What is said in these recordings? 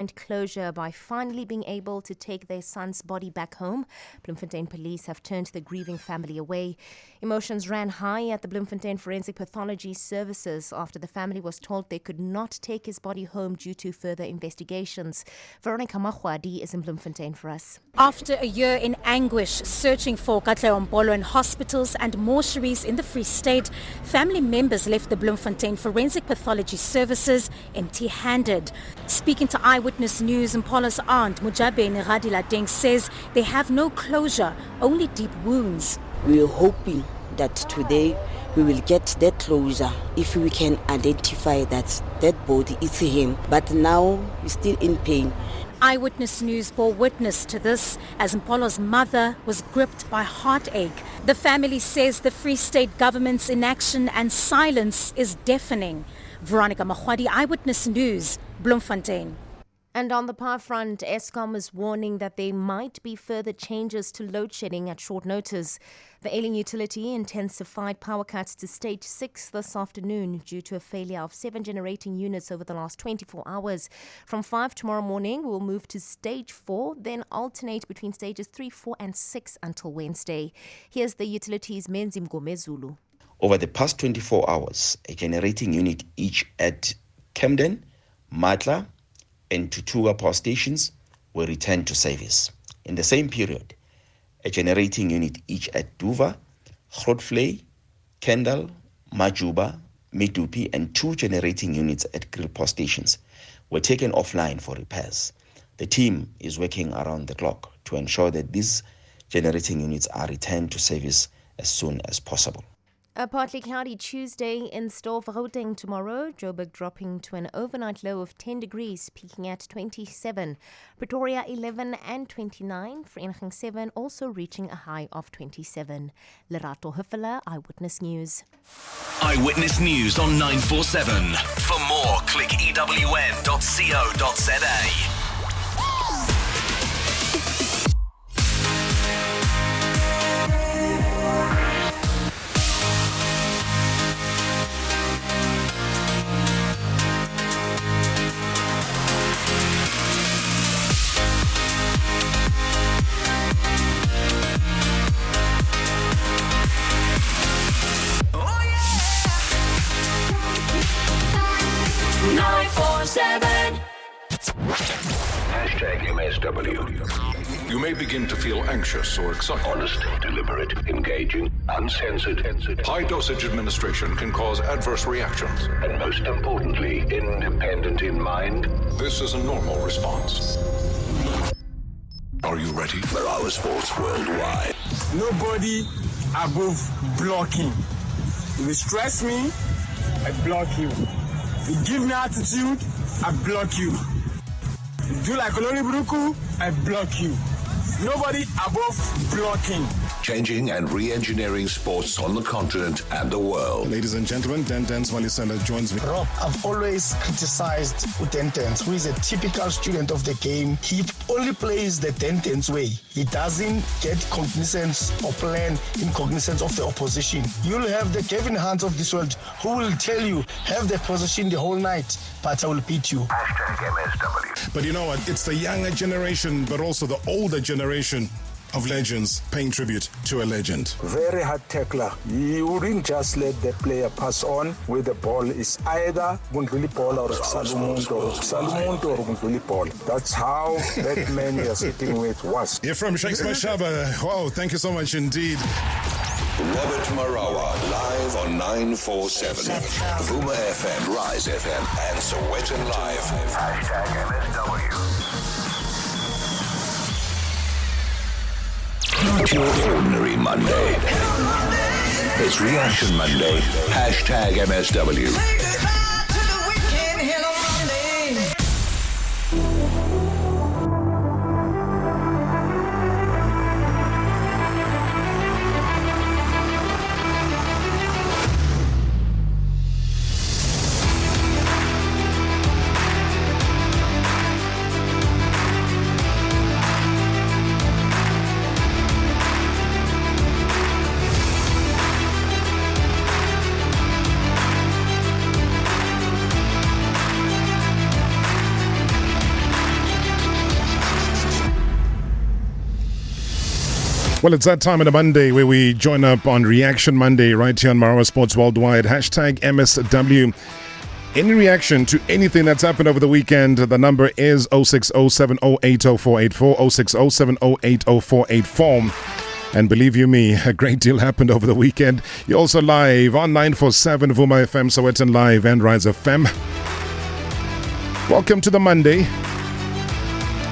and closure by finally being able to take their son's body back home. Bloemfontein police have turned the grieving family away. Emotions ran high at the Bloemfontein Forensic Pathology Services after the family was told they could not take his body home due to further investigations. Veronica Magwadi is in Bloemfontein for us. After a year in anguish searching for Katlego Mpolo in hospitals and mortuaries in the Free State, family members left the Bloemfontein Forensic Pathology Services empty-handed. Speaking to Eyewitness News, Mpolo's aunt, Mujabeni Radiladeng, says they have no closure, only deep wounds. We are hoping that today we will get that closure if we can identify that body is him. But now we're still in pain. Eyewitness News bore witness to this as Mpolo's mother was gripped by heartache. The family says the Free State government's inaction and silence is deafening. Veronica Magwadi, Eyewitness News, Bloemfontein. And on the power front, Eskom is warning that there might be further changes to load shedding at short notice. The ailing utility intensified power cuts to stage 6 this afternoon due to a failure of 7 generating units over the last 24 hours. From 5 tomorrow morning, we'll move to stage 4, then alternate between stages 3, 4 and 6 until Wednesday. Here's the utility's Menzi Mgomezulu. Over the past 24 hours, a generating unit each at Camden, Matla, and Tutuga power stations were returned to service. In the same period, a generating unit each at Duva, Grotvlei, Kendal, Majuba, Medupi, and 2 generating units at Grill power stations were taken offline for repairs. The team is working around the clock to ensure that these generating units are returned to service as soon as possible. A partly cloudy Tuesday in store for Gauteng tomorrow. Joburg dropping to an overnight low of 10 degrees, peaking at 27. Pretoria 11 and 29. Vereniging 7 also reaching a high of 27. Lerato Huffela, Eyewitness News. Eyewitness News on 947. For more, click ewn.co.za. 947. #MSW. You may begin to feel anxious or excited. Honest, deliberate, engaging, uncensored. High dosage administration can cause adverse reactions. And most importantly, independent in mind. This is a normal response. Are you ready? Marawa Sports Worldwide. Nobody above blocking. If you stress me, I block you. If you give me attitude, I block you. If you do like Olori Bruku, I block you. Nobody above blocking. Changing and re-engineering sports on the continent and the world. Ladies and gentlemen, Dentons Malisana joins me. Rob, I've always criticized Dentons, who is a typical student of the game. He only plays the Dentons way. He doesn't get cognizance or plan in cognizance of the opposition. You'll have the Kevin Hans of this world who will tell you, have the position the whole night, but I will beat you. #MSW. But you know what? It's the younger generation, but also the older generation of legends paying tribute to a legend. Very hard tackler. He wouldn't just let the player pass on with the ball. It's either Gunduli ball or Salomon or Gunduli ball. That's how that man you're sitting with was. You're from Shakes Mashaba. Wow, thank you so much indeed. Robert Marawa, live on 947. Vuma FM, Rise FM, and Sowetan Live. #MSW. Not your ordinary Monday. It's Reaction Monday. #MSW. Well, it's that time on a Monday where we join up on Reaction Monday right here on Marawa Sports Worldwide. Hashtag MSW. Any reaction to anything that's happened over the weekend, the number is 0607080484, 0607080484. And believe you me, a great deal happened over the weekend. You're also live on 947 Vuma FM, Sowetan Live and Rise FM. Welcome to the Monday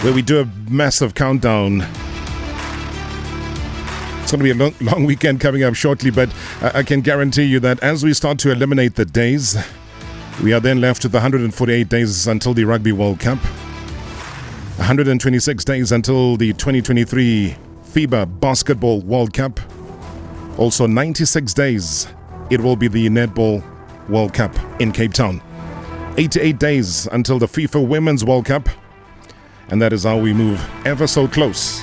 where we do a massive countdown. It's going to be a long weekend coming up shortly, but I can guarantee you that as we start to eliminate the days, we are then left with 148 days until the Rugby World Cup, 126 days until the 2023 FIBA Basketball World Cup, also 96 days it will be the Netball World Cup in Cape Town, 88 days until the FIFA Women's World Cup, and that is how we move ever so close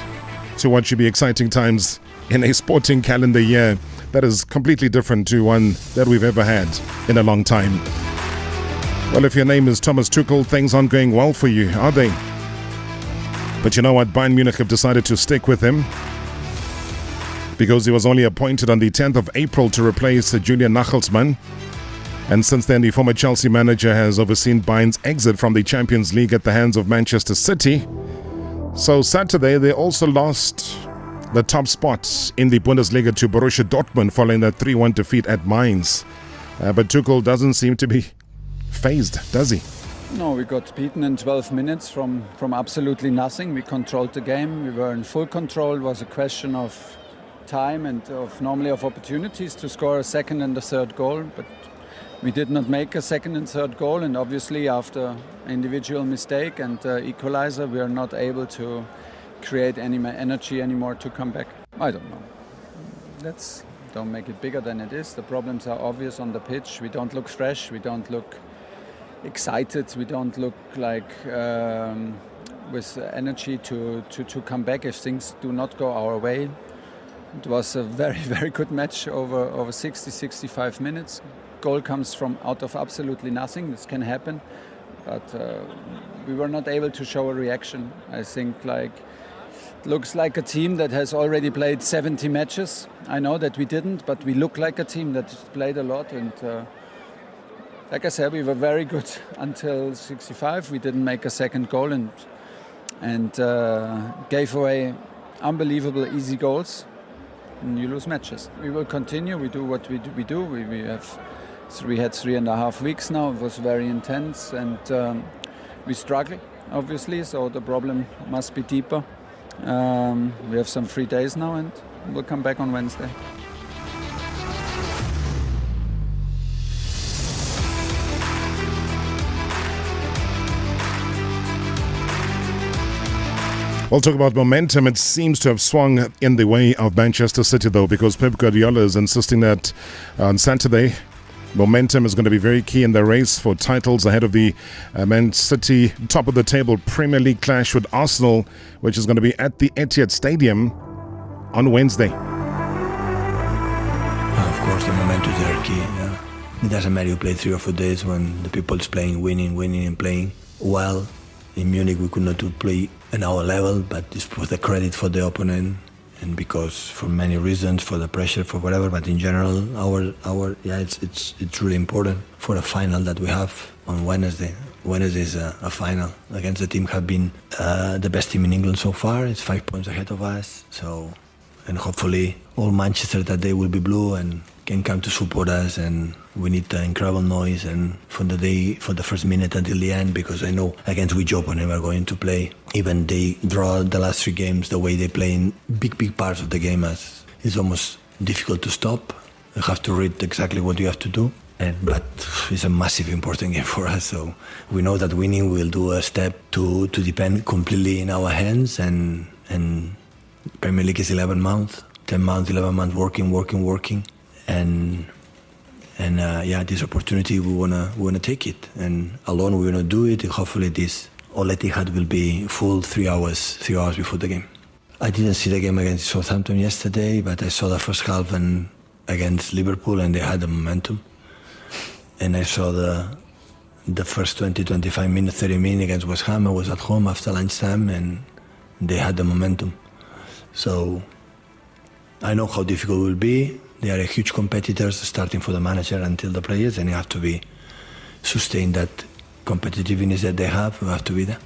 to what should be exciting times in a sporting calendar year that is completely different to one that we've ever had in a long time. Well, if your name is Thomas Tuchel, things aren't going well for you, are they? But you know what? Bayern Munich have decided to stick with him because he was only appointed on the 10th of April to replace Julian Nagelsmann. And since then, the former Chelsea manager has overseen Bayern's exit from the Champions League at the hands of Manchester City. So Saturday, they also lost the top spot in the Bundesliga to Borussia Dortmund following that 3-1 defeat at Mainz. But Tuchel doesn't seem to be phased, does he? No, we got beaten in 12 minutes from absolutely nothing. We controlled the game. We were in full control. It was a question of time and normally of opportunities to score a second and a third goal. But we did not make a second and third goal. And obviously after individual mistake and equalizer, we are not able to create any energy anymore to come back. I don't know. Don't make it bigger than it is. The problems are obvious on the pitch. We don't look fresh. We don't look excited. We don't look like with energy to come back if things do not go our way. It was a very, very good match over 60-65 minutes. Goal comes from out of absolutely nothing. This can happen. But we were not able to show a reaction. I think looks like a team that has already played 70 matches. I know that we didn't, but we look like a team that played a lot. And like I said, we were very good until 65. We didn't make a second goal and gave away unbelievable easy goals. And you lose matches. We will continue. We do what we do. We had 3.5 weeks now. It was very intense and we struggle, obviously. So the problem must be deeper. We have some free days now and we'll come back on Wednesday. We'll talk about momentum. It seems to have swung in the way of Manchester City, though, because Pep Guardiola is insisting that on Saturday, momentum is going to be very key in the race for titles ahead of the Man City top of the table Premier League clash with Arsenal, which is going to be at the Etihad Stadium on Wednesday. Of course, the momentum is very key. Yeah. It doesn't matter you play 3 or 4 days when the people is playing, winning and playing well. In Munich, we could not play at our level, but it's for the credit for the opponent. And because for many reasons, for the pressure, for whatever, but in general, it's really important for a final that we have on Wednesday. Wednesday is a final against the team have been the best team in England so far. It's 5 points ahead of us. So, and hopefully all Manchester that day will be blue and can come to support us. And we need the incredible noise and from the day, for the first minute until the end, because I know against which opponent we're going to play. Even they draw the last 3 games, the way they play in big parts of the game, it's almost difficult to stop. You have to read exactly what you have to do. But it's a massive important game for us. So we know that winning will do a step to depend completely in our hands. And Premier League is 11 months, 10 months, 11 months working. And this opportunity we wanna take it, and alone we wanna do it. Hopefully this Al Etihad will be full 3 hours before the game. I didn't see the game against Southampton yesterday, but I saw the first half and against Liverpool, and they had the momentum. And I saw the first 20, 25 minutes, 30 minutes against West Ham. I was at home after lunchtime, and they had the momentum. So I know how difficult it will be. They are a huge competitors, starting for the manager until the players, and you have to sustain that competitiveness that they have. You have to be there.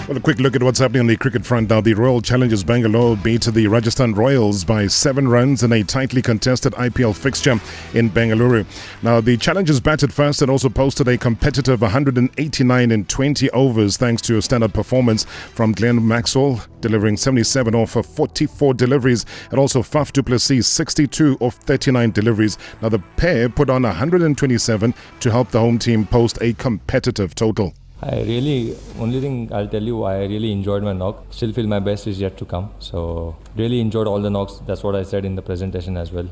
Well, a quick look at what's happening on the cricket front now. The Royal Challengers Bangalore beat the Rajasthan Royals by 7 runs in a tightly contested IPL fixture in Bengaluru. Now, the Challengers batted first and also posted a competitive 189 in 20 overs thanks to a standout performance from Glenn Maxwell, delivering 77 off of 44 deliveries, and also Faf du Plessis 62 off 39 deliveries. Now, the pair put on 127 to help the home team post a competitive total. Only thing I'll tell you, I really enjoyed my knock. Still feel my best is yet to come. So, really enjoyed all the knocks. That's what I said in the presentation as well.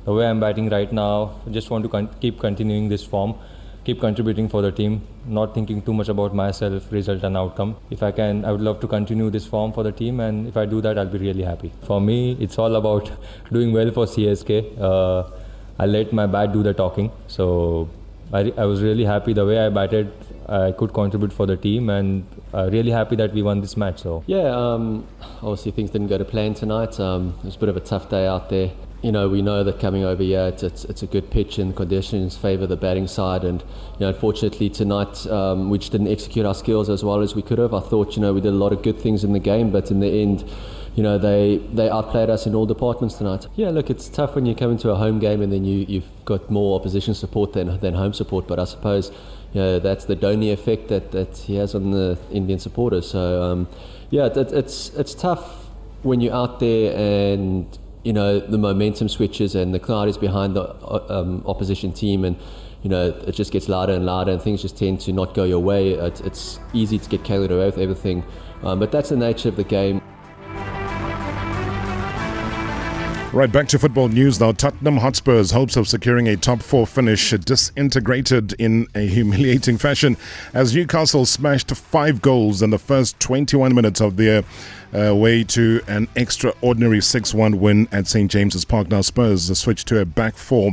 The way I'm batting right now, I just want to keep continuing this form, keep contributing for the team, not thinking too much about myself, result and outcome. If I can, I would love to continue this form for the team, and if I do that, I'll be really happy. For me, it's all about doing well for CSK. I let my bat do the talking. So, I was really happy the way I batted. I could contribute for the team, and really happy that we won this match. So Obviously things didn't go to plan tonight. It was a bit of a tough day out there. We know that coming over here, it's a good pitch and conditions favour the batting side. And unfortunately tonight we just didn't execute our skills as well as we could have. I thought we did a lot of good things in the game, but in the end, they outplayed us in all departments tonight. Yeah, look, it's tough when you come into a home game and then you've got more opposition support than home support. But I suppose that's the Dhoni effect that he has on the Indian supporters. So it's tough when you're out there and the momentum switches and the crowd is behind the opposition team, and it just gets louder and louder and things just tend to not go your way. It's easy to get carried away with everything, but that's the nature of the game. Right, back to football news now. Tottenham Hotspur's hopes of securing a top 4 finish disintegrated in a humiliating fashion as Newcastle smashed 5 goals in the first 21 minutes of their way to an extraordinary 6-1 win at St. James's Park. Now Spurs switched to a back 4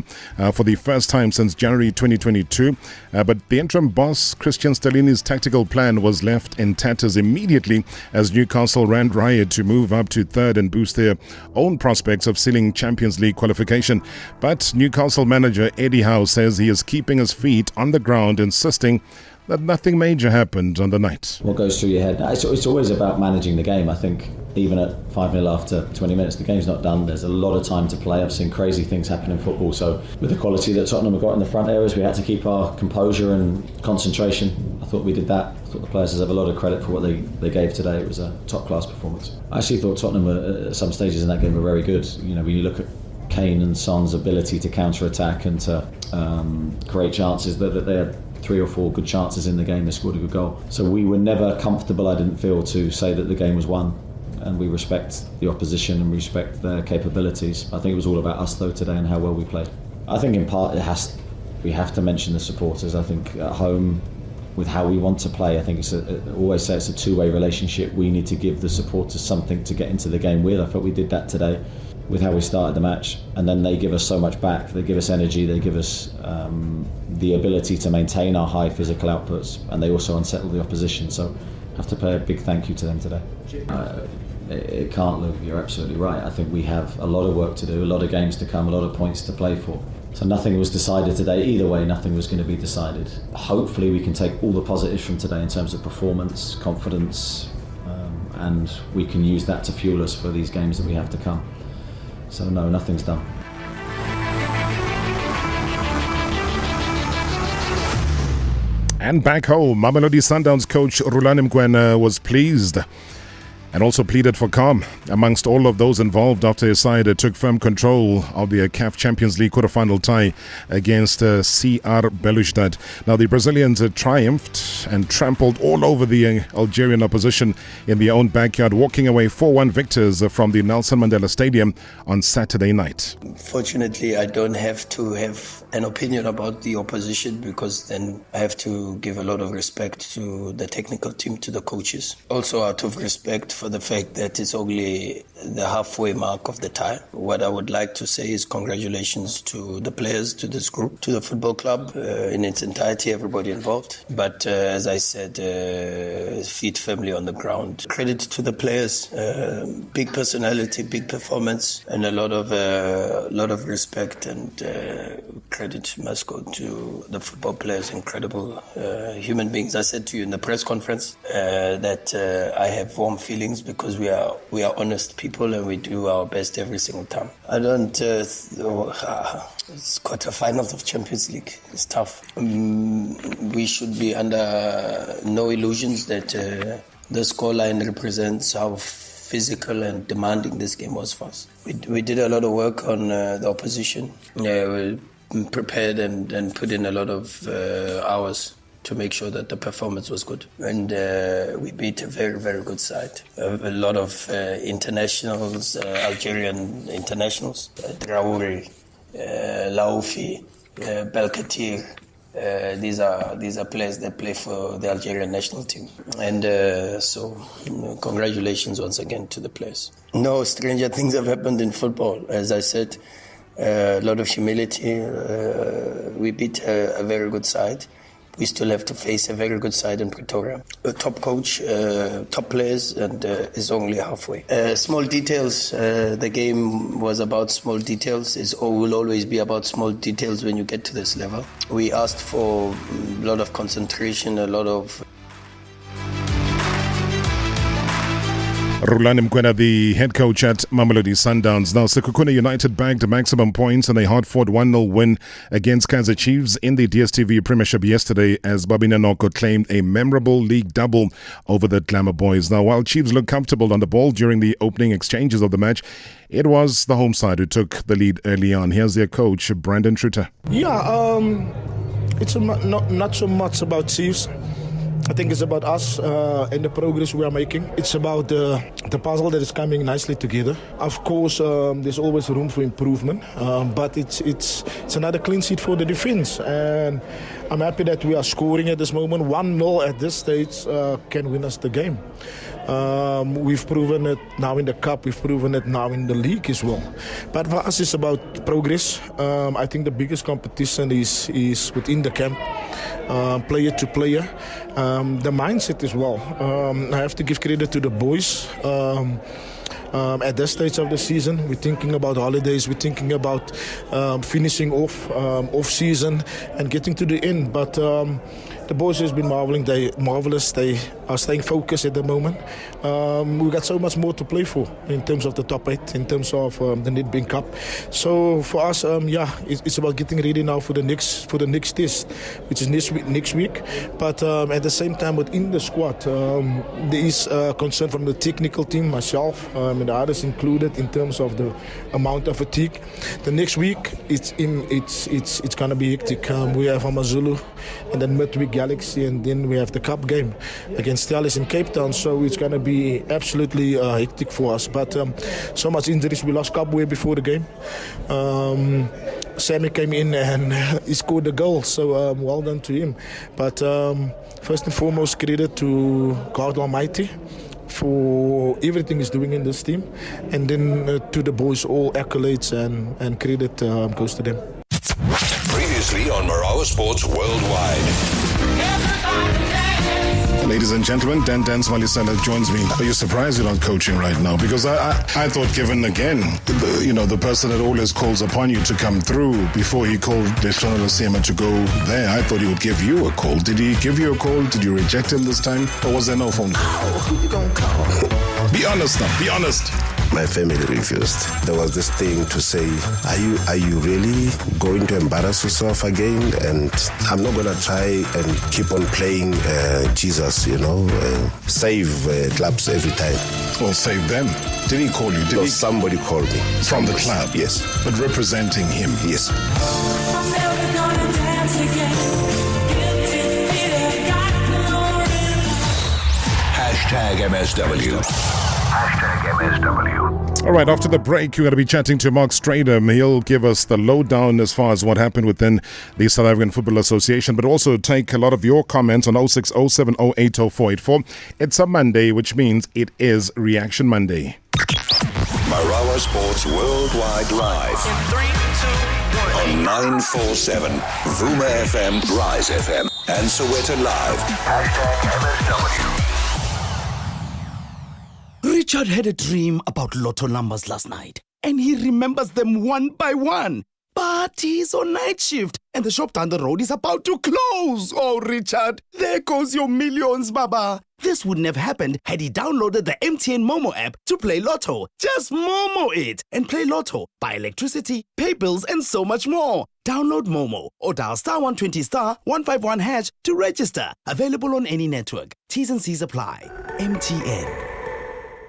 for the first time since January 2022, but the interim boss Christian Stellini's tactical plan was left in tatters immediately as Newcastle ran riot to move up to 3rd and boost their own prospects of sealing Champions League qualification. But Newcastle manager Eddie Howe says he is keeping his feet on the ground, insisting that nothing major happened on the night. What goes through your head? It's always about managing the game. I think even at 5-0 after 20 minutes, the game's not done. There's a lot of time to play. I've seen crazy things happen in football. So with the quality that Tottenham have got in the front areas, we had to keep our composure and concentration. I thought we did that. I thought the players deserve a lot of credit for what they gave today. It was a top-class performance. I actually thought Tottenham at some stages in that game were very good. When you look at Kane and Son's ability to counter-attack and to create chances, that they had 3 or 4 good chances in the game. They scored a good goal. So we were never comfortable, I didn't feel, to say that the game was won. And we respect the opposition and we respect their capabilities. I think it was all about us though today and how well we played. I think in part we have to mention the supporters. I think at home, with how we want to play, I think always say it's a two-way relationship. We need to give the supporters something to get into the game with. I thought we did that today with how we started the match, and then they give us so much back. They give us energy, they give us the ability to maintain our high physical outputs, and they also unsettle the opposition. So I have to pay a big thank you to them today. It can't look, you're absolutely right. I think we have a lot of work to do, a lot of games to come, a lot of points to play for. So nothing was decided today. Either way, nothing was going to be decided. Hopefully we can take all the positives from today in terms of performance, confidence, and we can use that to fuel us for these games that we have to come. So no, nothing's done. And back home, Mamelodi Sundowns coach Rulani Mkwena was pleased and also pleaded for calm amongst all of those involved after his side took firm control of the CAF Champions League quarter-final tie against CR Belouizdad. Now, the Brazilians triumphed and trampled all over the Algerian opposition in their own backyard, walking away 4-1 victors from the Nelson Mandela Stadium on Saturday night. Fortunately, I don't have to have an opinion about the opposition, because then I have to give a lot of respect to the technical team, to the coaches. Also out of respect for the fact that it's only the halfway mark of the tie. What I would like to say is congratulations to the players, to this group, to the football club in its entirety, everybody involved. But as I said, feet firmly on the ground. Credit to the players, big personality, big performance, and a lot of respect, and credit must go to the football players, incredible human beings. I said to you in the press conference that I have warm feelings because we are honest people and we do our best every single time. I don't. It's quarterfinals of Champions League. It's tough. We should be under no illusions that the scoreline represents how physical and demanding this game was for us. We did a lot of work on the opposition. We prepared and put in a lot of hours to make sure that the performance was good. And we beat a very, very good side. A lot of internationals, Algerian internationals, Traore, Laoufi, Belkatir. These are players that play for the Algerian national team. And so congratulations once again to the players. No stranger things have happened in football. As I said, a lot of humility. We beat a very good side. We still have to face a very good side in Pretoria. A top coach, top players, and is only halfway. Small details. The game was about small details. Will always be about small details when you get to this level. We asked for a lot of concentration, a lot of... Rulani Mkwena, the head coach at Mamelodi Sundowns. Now, Sekhukhune United bagged maximum points in a hard-fought 1-0 win against Kaizer Chiefs in the DStv Premiership yesterday as Babina Noko claimed a memorable league double over the Glamour Boys. Now, while Chiefs looked comfortable on the ball during the opening exchanges of the match, it was the home side who took the lead early on. Here's their coach, Brandon Truter. Yeah, it's not so much about Chiefs. I think it's about us and the progress we are making. It's about the puzzle that is coming nicely together. Of course, there's always room for improvement, but it's another clean sheet for the defense. And I'm happy that we are scoring at this moment. 1-0 at this stage can win us the game. We've proven it now in the cup. We've proven it now in the league as well. But for us, it's about progress. I think the biggest competition is within the camp, player to player. The mindset as well. I have to give credit to the boys. At this stage of the season, we're thinking about holidays, we're thinking about finishing off season and getting to the end. But the boys has been marvelous. They are staying focused at the moment. We've got so much more to play for in terms of the top 8, in terms of the Nedbank Cup. So for us, it's about getting ready now for the next test, which is next week. But at the same time, within the squad, there is concern from the technical team, myself, and the others included, in terms of the amount of fatigue. The next week, it's gonna be hectic. We have Amazulu, and then midweek Galaxy, and then we have the cup game against Steelers in Cape Town. So it's gonna be absolutely hectic for us. But so much injuries. We lost Kabwe before the game. Sammy came in and he scored the goal, so well done to him. But first and foremost, credit to God Almighty for everything he's doing in this team, and then to the boys, all accolades and credit goes to them. Previously on Marawa Sports Worldwide. Ladies and gentlemen, Dan Smalisela joins me. Are you surprised you're not coaching right now? Because I thought, given again, the person that always calls upon you to come through, before he called Deshono Lasema to go there, I thought he would give you a call. Did he give you a call? Did you reject him this time? Or was there no phone call? Who you gonna call? Be honest now. Be honest. My family refused. There was this thing to say, are you really going to embarrass yourself again? And I'm not going to try and keep on playing Jesus, save clubs every time. Well, save them. Did he call you? Somebody called me. From the club? Yes. But representing him? Yes. #MSW. MSW. All right, after the break, we're going to be chatting to Mark Stradom. He'll give us the lowdown as far as what happened within the South African Football Association, but also take a lot of your comments on 0607080484. It's a Monday, which means it is Reaction Monday. Marawa Sports Worldwide Live. In 3, 2, 1. On 947, Vuma FM, Rise FM, and Soweto Live. MSW. Richard had a dream about lotto numbers last night, and he remembers them one by one. But he's on night shift, and the shop down the road is about to close. Oh, Richard, there goes your millions, Baba. This wouldn't have happened had he downloaded the MTN Momo app to play Lotto. Just Momo it and play Lotto, buy electricity, pay bills, and so much more. Download Momo or dial *120*151# to register. Available on any network. T's and C's apply. MTN.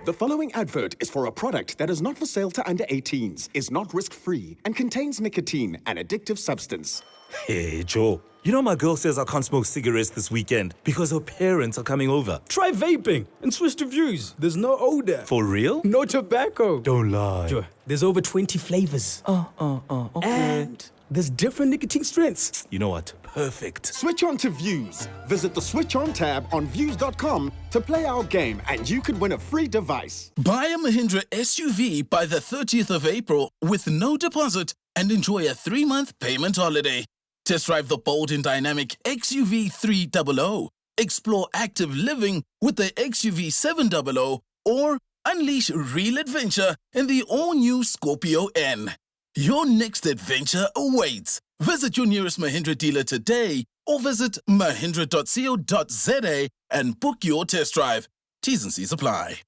The following advert is for a product that is not for sale to under 18s, is not risk-free, and contains nicotine, an addictive substance. Hey, Joe. You know my girl says I can't smoke cigarettes this weekend because her parents are coming over. Try vaping and switch to Views. There's no odor. For real? No tobacco. Don't lie. Joe, there's over 20 flavors. Okay. And there's different nicotine strengths. You know what? Perfect. Switch on to Views. Visit the Switch On tab on Views.com to play our game, and you could win a free device. Buy a Mahindra SUV by the 30th of April with no deposit and enjoy a 3-month payment holiday. Test drive the bold and dynamic XUV 300. Explore active living with the XUV 700 or unleash real adventure in the all-new Scorpio N. Your next adventure awaits. Visit your nearest Mahindra dealer today or visit mahindra.co.za and book your test drive. T's and C's apply.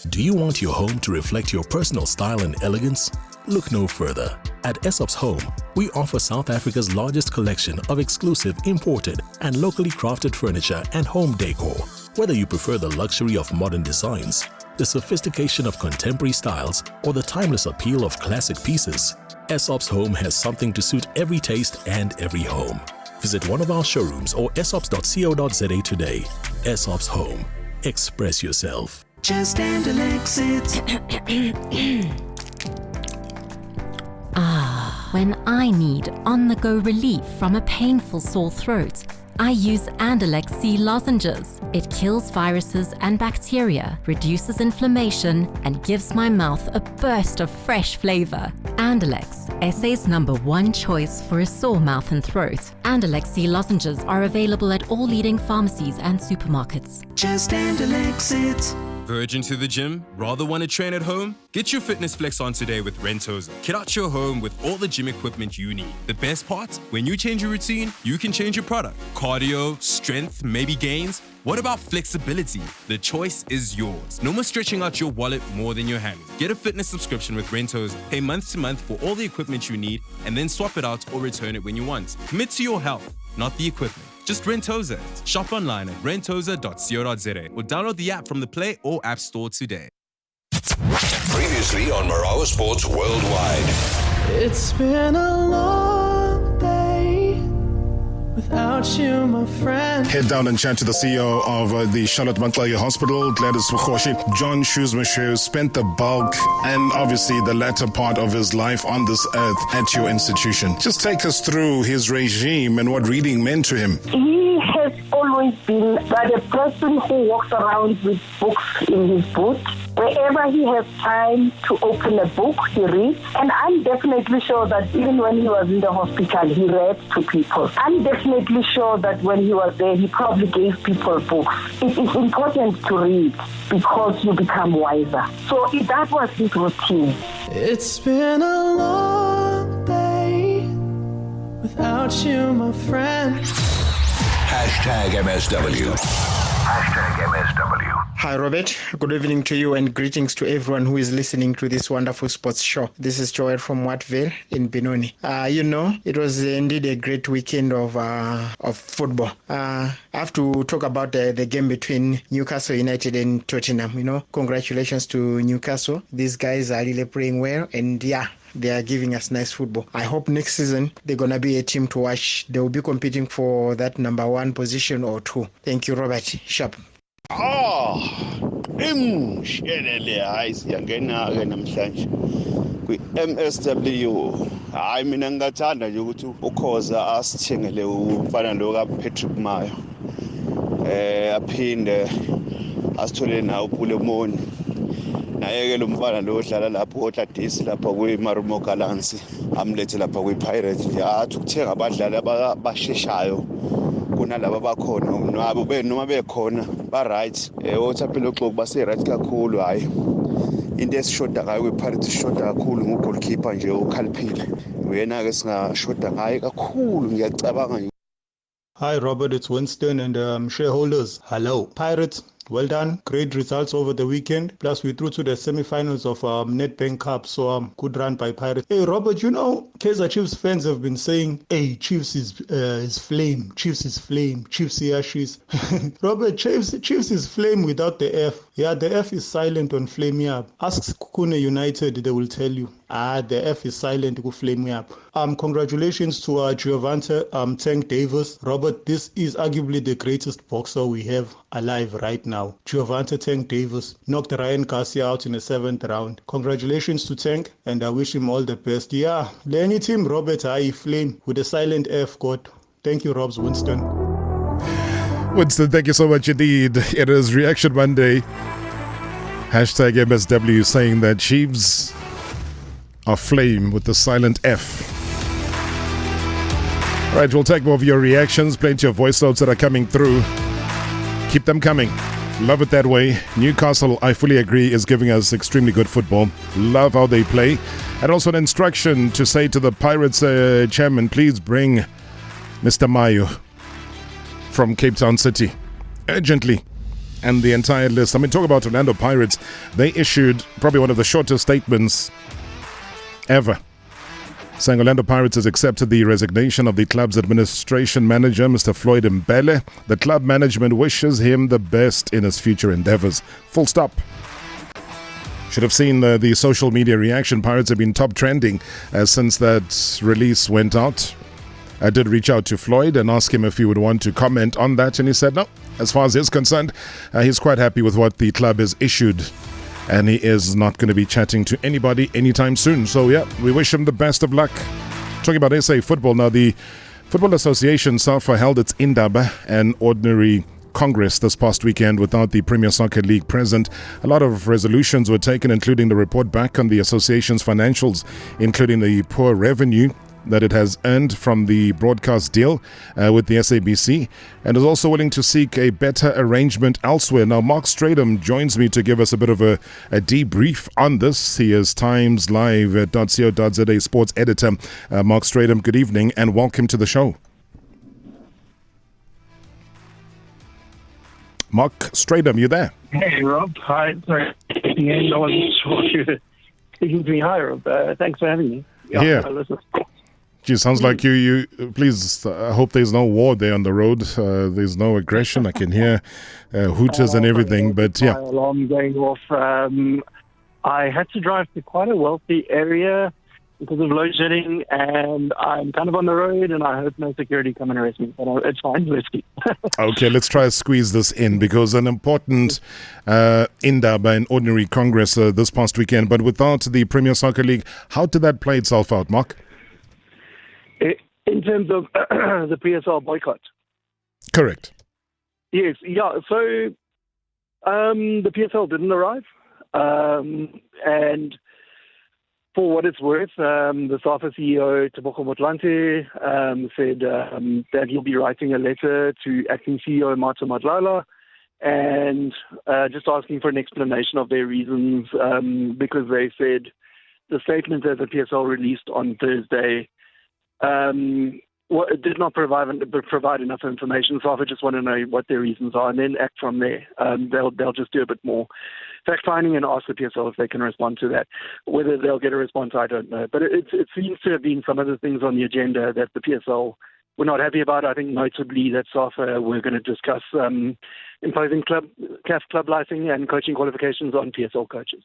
Do you want your home to reflect your personal style and elegance? Look no further. At Esop's Home, we offer South Africa's largest collection of exclusive imported and locally crafted furniture and home decor. Whether you prefer the luxury of modern designs, the sophistication of contemporary styles, or the timeless appeal of classic pieces, Esop's Home has something to suit every taste and every home. Visit one of our showrooms or esops.co.za today. Esop's Home. Express yourself. Just handle exit. When I need on-the-go relief from a painful sore throat, I use Andalex C lozenges. It kills viruses and bacteria, reduces inflammation, and gives my mouth a burst of fresh flavor. Andalex, SA's #1 choice for a sore mouth and throat. Andalex C lozenges are available at all leading pharmacies and supermarkets. Just Andalex it. Virgin to the gym? Rather want to train at home? Get your fitness flex on today with Rentoza. Kit out your home with all the gym equipment you need. The best part? When you change your routine, you can change your product. Cardio, strength, maybe gains. What about flexibility? The choice is yours. No more stretching out your wallet more than your handle. Get a fitness subscription with Rentoza. Pay month to month for all the equipment you need and then swap it out or return it when you want. Commit to your health, not the equipment. Just Rentoza it. Shop online at rentoza.co.za or download the app from the Play or App Store today. Previously on Marawa Sports Worldwide. It's been a long day without you, my friend. Head down and chat to the CEO of the Charlotte Matlaya Hospital, Gladys Mkhoshi. John Shoes spent the bulk and obviously the latter part of his life on this earth at your institution. Just take us through his regime and what reading meant to him. He has always been a person who walks around with books in his boot. Wherever he has time to open a book, he reads. And I'm definitely sure that even when he was in the hospital, he read to people. I'm definitely sure that when he was there, he probably gave people books. It is important to read because you become wiser. So that was his routine. It's been a long day without you, my friend. #MSW. #MSW. Hi, Robert. Good evening to you and greetings to everyone who is listening to this wonderful sports show. This is Joel from Wattville in Benoni. It was indeed a great weekend of football. I have to talk about the game between Newcastle United and Tottenham. Congratulations to Newcastle. These guys are really playing well, and they are giving us nice football. I hope next season they're going to be a team to watch. They will be competing for that #1 position or 2. Thank you, Robert. Sharp. imshelele hayi siyangena-ke namhlanje kwi-MSW. Hayi mina ngingathanda nje ukuthi ukhoza asithengele umfana lo kaPatrick Mayo aphinde asithole nawo uPulemoni naye-ke lo mfana lo odlala lapho otladisi lapha kwi-Marawa Gallants amlethe lapha kwi-Pirates nje athi ukuthenga abadlali abasheshayo kunalabo abakhona nabo noma bekhona ba-right oThapelo Xoko base-right kakhulu. Hhayi into esishoda ngayo kwi-Pirates sishoda kakhulu ngugolikipa nje ukhaliphile uyena-ke singashoda ngaye kakhulu ngiyacabanga nje. Hi Robert, it's Winston and shareholders. Hello. Pirates, well done. Great results over the weekend. Plus we're through to the semi-finals of Nedbank Cup, so good run by Pirates. Hey Robert, you know, Kaizer Chiefs fans have been saying, hey, Chiefs is flame, Chiefs is flame, Chiefs is ashes. Robert, Chiefs is flame without the F. Yeah, the F is silent on flame me up. Ask Chippa United, they will tell you. The F is silent to flame me up. Congratulations to Giovante Tank Davis. Robert, this is arguably the greatest boxer we have alive right now. Giovante Tank Davis knocked Ryan Garcia out in the 7th round. Congratulations to Tank, and I wish him all the best. Yeah, any team, Robert, I flame with a silent F, God. Thank you, Robs Winston. Winston, thank you so much indeed. It is Reaction Monday. Hashtag MSW saying that Chiefs are flame with the silent F. All right, we'll take more of your reactions. Plenty of voice notes that are coming through. Keep them coming. Love it that way. Newcastle, I fully agree, is giving us extremely good football. Love how they play. And also an instruction to say to the Pirates chairman, please bring Mr. Mayo from Cape Town City urgently. And the entire list. I mean, talk about Orlando Pirates. They issued probably one of the shortest statements ever, saying Orlando Pirates has accepted the resignation of the club's administration manager, Mr. Floyd Mbele. The club management wishes him the best in his future endeavors. Full stop. Should have seen the social media reaction. Pirates have been top trending since that release went out. I did reach out to Floyd and ask him if he would want to comment on that, and he said no. As far as he's concerned, he's quite happy with what the club has issued, and he is not going to be chatting to anybody anytime soon. So yeah, we wish him the best of luck. Talking about SA football now, the Football Association SAFA held its Indaba and Ordinary Congress this past weekend without the Premier Soccer League present. A lot of resolutions were taken, including the report back on the association's financials, including the poor revenue that it has earned from the broadcast deal with the SABC, and is also willing to seek a better arrangement elsewhere. Now, Mark Stradham joins me to give us a bit of a debrief on this. He is Times Live.co.za sports editor. Mark Stradham, good evening and welcome to the show. Mark Stradham, you there? Hey, Rob. Hi. Sorry. I wasn't sure you were speaking to me. Hi, Rob. Thanks for having me. Yeah. Gee, sounds like you please, I hope there's no war there on the road. There's no aggression. I can hear hooters and everything, but yeah. Alarm going off. I had to drive to quite a wealthy area because of load shedding, and I'm kind of on the road, and I hope no security come and arrest me. But it's fine. Let's keep. Okay, let's try to squeeze this in, because an important Indaba and Ordinary Congress this past weekend, but without the Premier Soccer League, how did that play itself out, Mark? In terms of the PSL boycott? Correct. Yes, yeah. So the PSL didn't arrive, and for what it's worth, the SAFA CEO, Tebogo Motlanthe, said that he'll be writing a letter to acting CEO Marta Madlala and just asking for an explanation of their reasons, because they said the statement that the PSL released on Thursday it did not provide enough information. So I just want to know what their reasons are and then act from there. They'll just do a bit more fact-finding and ask the PSL if they can respond to that. Whether they'll get a response, I don't know. But it seems to have been some of the things on the agenda that the PSL were not happy about. I think notably that SAFA were going to discuss imposing CAF club licensing and coaching qualifications on PSL coaches.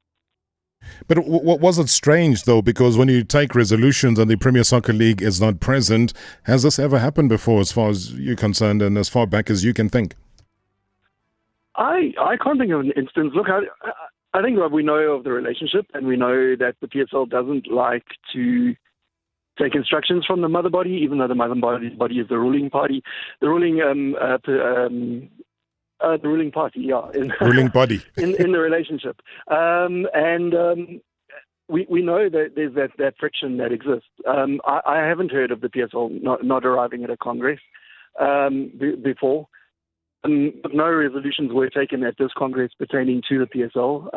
But was it strange, though, because when you take resolutions and the Premier Soccer League is not present, has this ever happened before as far as you're concerned and as far back as you can think? I can't think of an instance. Look, I think we know of the relationship, and we know that the PSL doesn't like to take instructions from the mother body, even though the mother body is the ruling party, the ruling party, yeah, ruling body in the relationship, we know that there's that friction that exists. I haven't heard of the PSL not arriving at a congress before. No resolutions were taken at this Congress pertaining to the PSL.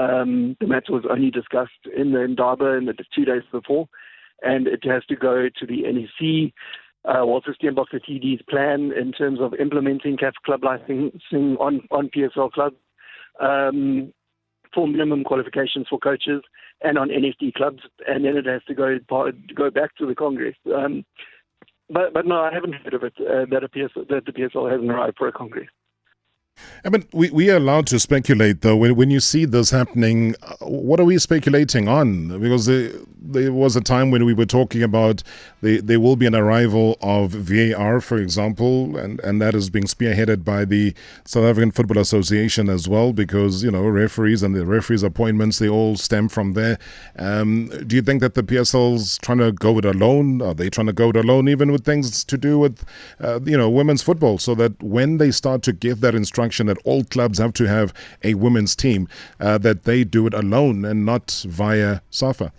The matter was only discussed in Indaba in the 2 days before, and it has to go to the NEC, Walter Steenbok, the TD's plan in terms of implementing CAF club licensing on PSL clubs, for minimum qualifications for coaches, and on NFT clubs, and then it has to go back to the Congress. But no, I haven't heard of it, that the PSL hasn't arrived for a Congress. I mean, we are allowed to speculate, though. When you see this happening, what are we speculating on? Because there was a time when we were talking about there will be an arrival of VAR, for example, and that is being spearheaded by the South African Football Association as well, because, referees and the referees' appointments, they all stem from there. Do you think that the PSL's trying to go it alone? Are they trying to go it alone, even with things to do with, women's football, so that when they start to give that instruction that all clubs have to have a women's team, that they do it alone and not via SAFA?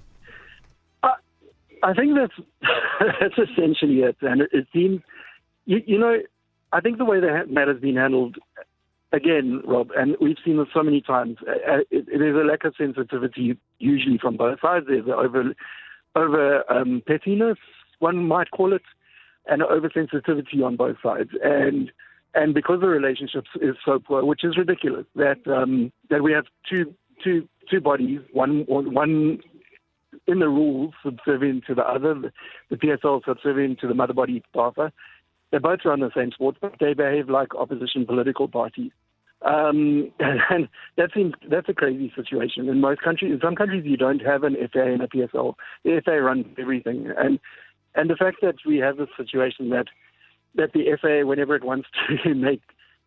I think that's essentially it. And it seems, I think the way that matter's been handled, again, Rob, and we've seen this so many times, there's a lack of sensitivity usually from both sides. There's over pettiness, one might call it, and oversensitivity on both sides. And because the relationship is so poor, which is ridiculous, that we have two bodies, one in the rules subservient to the other, the PSL subservient to the mother body, SAFA. They both run the same sport, but they behave like opposition political parties. And that's a crazy situation. In some countries you don't have an FA and a PSL. The FA runs everything, and the fact that we have this situation that the FA, whenever it wants to make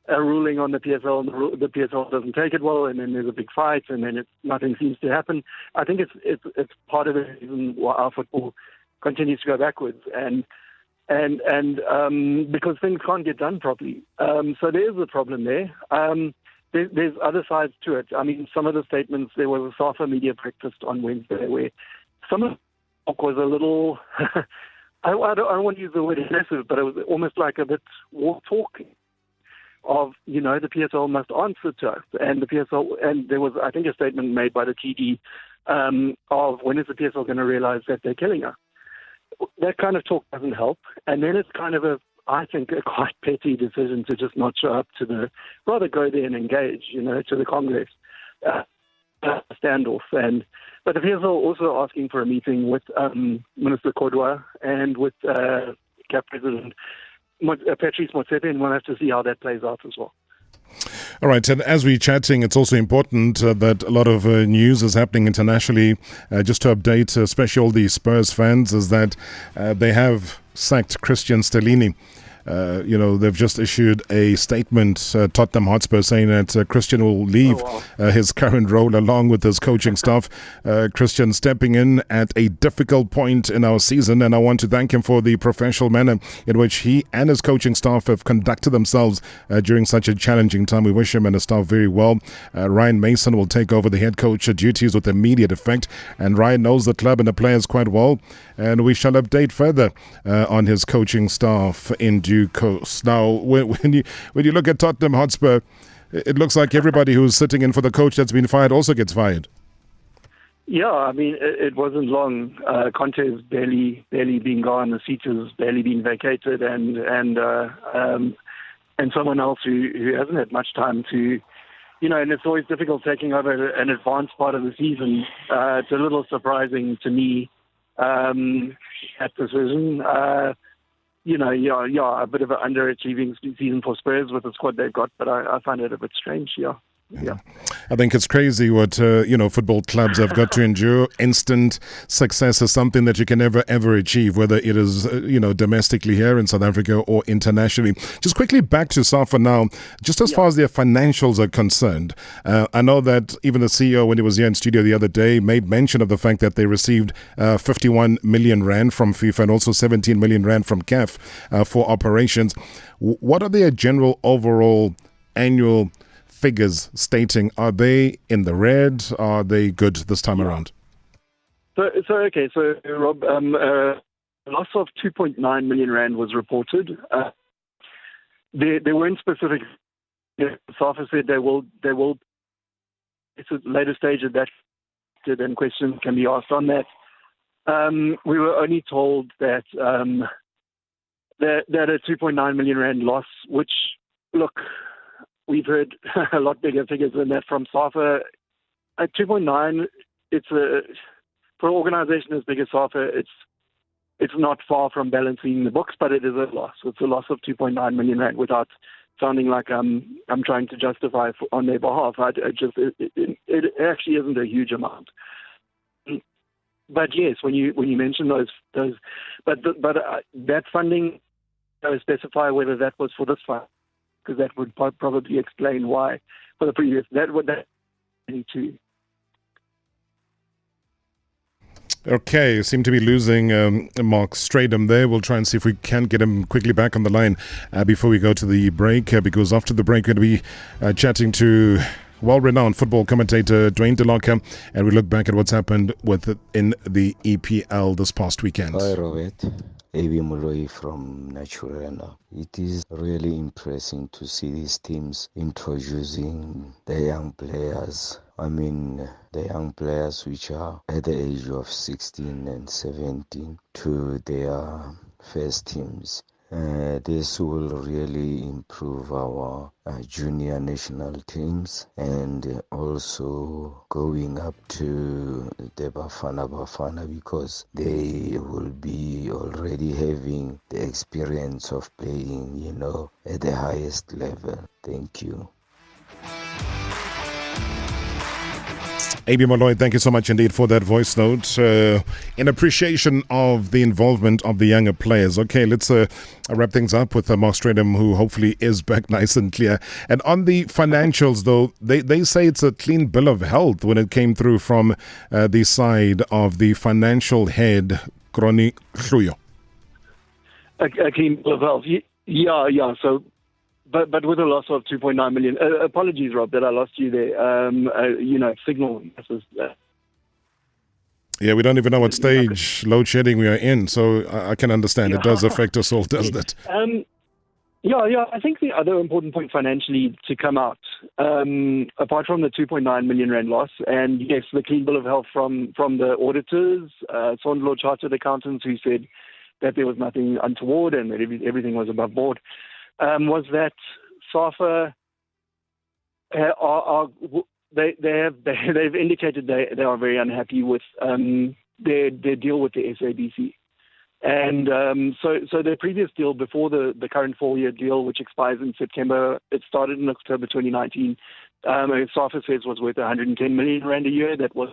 a ruling on the PSL, and the PSL doesn't take it well, and then there's a big fight, and then nothing seems to happen. I think it's part of the reason why our football continues to go backwards, and because things can't get done properly. So there is a problem there. There's other sides to it. I mean, some of the statements, there was a SAFA media breakfast on Wednesday where some of the talk was a little... I don't want to use the word aggressive, but it was almost like a bit war talk of, the PSL must answer to us. And the PSL, and there was, I think, a statement made by the TD of when is the PSL going to realize that they're killing us? That kind of talk doesn't help. And then it's kind of I think, a quite petty decision to just not show up rather go there and engage, to the Congress standoff. But the PSL also asking for a meeting with Minister Kodwa and with CAF President Patrice Motsepe, and we'll have to see how that plays out as well. All right, and as we're chatting, it's also important that a lot of news is happening internationally. Just to update, especially all the Spurs fans, is that they have sacked Christian Stellini. They've just issued a statement, Tottenham Hotspur, saying that Christian will leave his current role along with his coaching staff. Christian stepping in at a difficult point in our season, and I want to thank him for the professional manner in which he and his coaching staff have conducted themselves during such a challenging time. We wish him and his staff very well. Ryan Mason will take over the head coach duties with immediate effect, and Ryan knows the club and the players quite well, and we shall update further on his coaching staff in due course. Now, when you look at Tottenham Hotspur, it looks like everybody who's sitting in for the coach that's been fired also gets fired. Yeah, I mean, it wasn't long. Conte's barely been gone. The seat has barely been vacated, and someone else who hasn't had much time to, and it's always difficult taking over an advanced part of the season. It's a little surprising to me, that decision. A bit of an underachieving season for Spurs with the squad they've got, but I find it a bit strange, yeah. Yeah. I think it's crazy what football clubs have got to endure. Instant success is something that you can never ever achieve, whether it is domestically here in South Africa or internationally. Just quickly back to SAFA now, just as far as their financials are concerned. I know that even the CEO, when he was here in studio the other day, made mention of the fact that they received 51 million rand from FIFA and also 17 million rand from CAF for operations. What are their general overall annual figures stating? Are they in the red? Are they good this time around? So Rob, a loss of 2.9 million rand was reported. There weren't specific. SAFA said they will. It's a later stage of that, and questions can be asked on that. We were only told that that a 2.9 million rand loss, which, look, we've heard a lot bigger figures than that from SAFA. At 2.9, for an organisation as big as SAFA, it's not far from balancing the books, but it is a loss. It's a loss of 2.9 million rand without sounding like I'm trying to justify on their behalf. It actually isn't a huge amount. But yes, when you mention those, but that funding, specify whether that was for this fund, because that would probably explain why for the previous. That too. Okay, seem to be losing Mark Stradham there. We'll try and see if we can get him quickly back on the line before we go to the break, because after the break we're going to be chatting to well-renowned football commentator Dwayne DeLocca, and we look back at what's happened in the EPL this past weekend. Hi Robert, AB Moloi from Naturena. It is really impressive to see these teams introducing the young players. I mean, the young players which are at the age of 16 and 17 to their first teams. This will really improve our junior national teams, and also going up to the Bafana because they will be already having the experience of playing, at the highest level. Thank you. AB Moloi, thank you so much indeed for that voice note in appreciation of the involvement of the younger players. Okay, let's wrap things up with Mark Stradham, who hopefully is back nice and clear. And on the financials, though, they say it's a clean bill of health when it came through from the side of the financial head, Kroni Hluyo. A clean bill of health. Yeah. So. But with a loss of 2.9 million. Apologies, Rob, that I lost you there. Signal. Yeah, we don't even know what stage load shedding we are in, so I can understand. It does affect us all, doesn't it? Yeah. I think the other important point financially to come out, apart from the 2.9 million rand loss, and yes, the clean bill of health from the auditors, Sondlo Chartered Accountants, who said that there was nothing untoward and that everything was above board. Was that SAFA they've indicated they are very unhappy with their deal with the SABC, and so their previous deal before the current 4-year deal, which expires in September, it started in October 2019. SAFA says was worth 110 million rand a year. That was.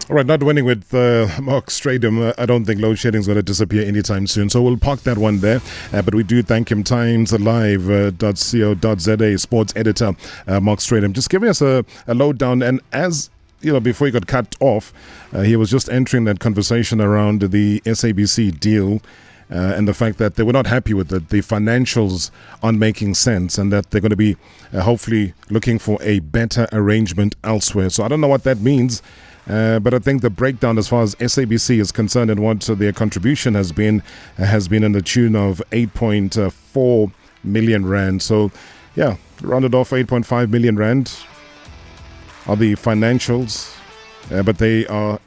All right, not winning with Mark Stradham. I don't think load shedding is going to disappear anytime soon, so we'll park that one there. But we do thank him. TimesLive.co.za sports editor Mark Stradham, just giving us a lowdown. And as before he got cut off, he was just entering that conversation around the SABC deal. And the fact that they were not happy with it, the financials aren't making sense, and that they're going to be hopefully looking for a better arrangement elsewhere. So I don't know what that means. But I think the breakdown as far as SABC is concerned and what their contribution has been in the tune of 8.4 million rand. So, yeah, rounded off 8.5 million rand are the financials, but they are